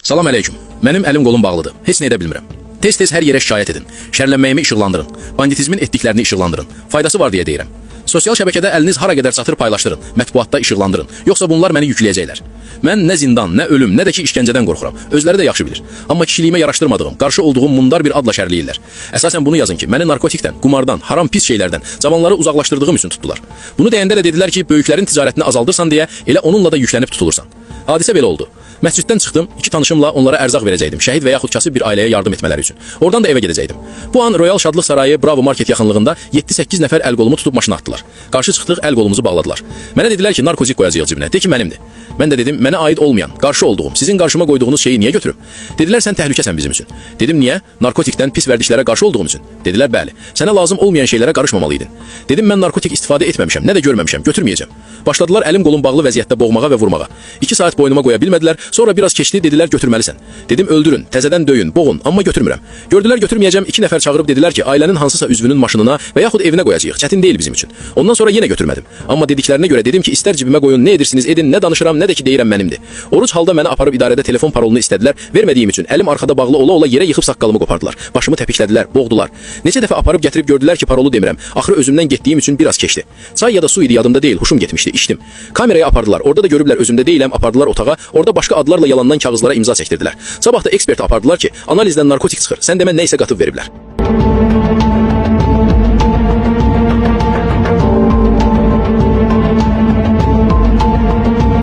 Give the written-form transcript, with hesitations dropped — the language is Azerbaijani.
Salam əleyküm. Mənim əlim qolum bağlıdır. Heç nə edə bilmirəm. Tez-tez hər yerə şikayət edin. Şərlənməyimi işıqlandırın. Banditizmin etdiklərini işıqlandırın. Faydası var deyə deyirəm. Sosial şəbəkədə əliniz hara qədər çatır paylaşdırın. Mətbuatda işıqlandırın. Yoxsa bunlar məni yükləyəcəklər. Mən nə zindan, nə ölüm, nə də ki işgəncədən qorxuram. Özləri də yaxşı bilir. Amma kişiliyimə yaraşdırmadığım, qarşı olduğum mundar bir adla şərləyirlər. Əsasən bunu yazın ki, məni narkotikdən, qumardan, haram pis şeylərdən, cavanları uzaqlaşdırdığım üçün tutdular. Bunu deyəndə də dedilər ki, böyüklərin ticarətini azaldırsan deyə elə onunla da yüklənib tutulursan. Hadisə belə oldu. Məsciddən çıxdım, iki tanışımla onlara ərzaq verəcəkdim, şəhid və yaxud kasıb bir ailəyə yardım etmələri üçün. Oradan da evə gedəcəkdim. Bu an Royal Şadlıq Sarayı Bravo Market yaxınlığında 7-8 nəfər əl qolumu tutub maşına atdılar. Qarşı çıxdıq, əl qolumuzu bağladılar. Mənə dedilər ki, narkotik qoyacağıq cibinə. De ki, mənimdir. Mən də dedim, mənə aid olmayan, qarşı olduğum, sizin qarşıma qoyduğunuz şeyi niyə götürüm? Dedilər, sən təhlükəsən bizim üçün. Dedim, niyə? Narkotikdən, pis vərdişlərə qarşı olduğum üçün. Dedilər, bəli. Sənə lazım olmayan şeylərə qarışmamalıydın. Dedim, mən narkotik istifadə etməmişəm, nə də görməmişəm, götürməyəcəm. Başladılar əlim qolum bağlı vəziyyətdə boğmağa və vurmağa. 2 saat boynuma qoya bilmədilər, sonra biraz keçdi, dedilər, götürməlisən. Dedim, öldürün, təzədən döyün, boğun, amma götürmürəm. Gördülər, götürməyəcəm, 2 nəfər çağırıb dedilər ki, ailənin hansısa üzvünün maşınına və yaxud evinə qoyacağıq. Çətin deyil bizim üçün. Ondan sonra yenə götürmədim. Amma dediklərinə görə dedim ki, istər cibimə qoyun, nə edirsiniz edin, nə danışıram, nə də ki deyirəm mənimdir. Oruc halda məni aparıb idarədə telefon parolunu istədilər. Vermədiyim üçün əlim arxada bağlı ola-ola yerə yıxıb saqqalımı qopardılar. Başımı təpiklədilər, boğdular. Neçə dəfə aparıb gətirib gördülər ki, parolu demirəm. Axırı özümdən getdiyim üçün biraz keçdi. Çay ya da su idi yadımda deyil, huşum getmişdi, içdim. Kameraya apardılar. Orada da görüblər özümdə deyiləm, apardılar otağa. Orada başqa adlarla yalandan kağızlara imza çəkdirdilər. Sabah da eksperti apardılar ki, analizdən narkotik çıxır. Sən demə nə isə qatıb veriblər.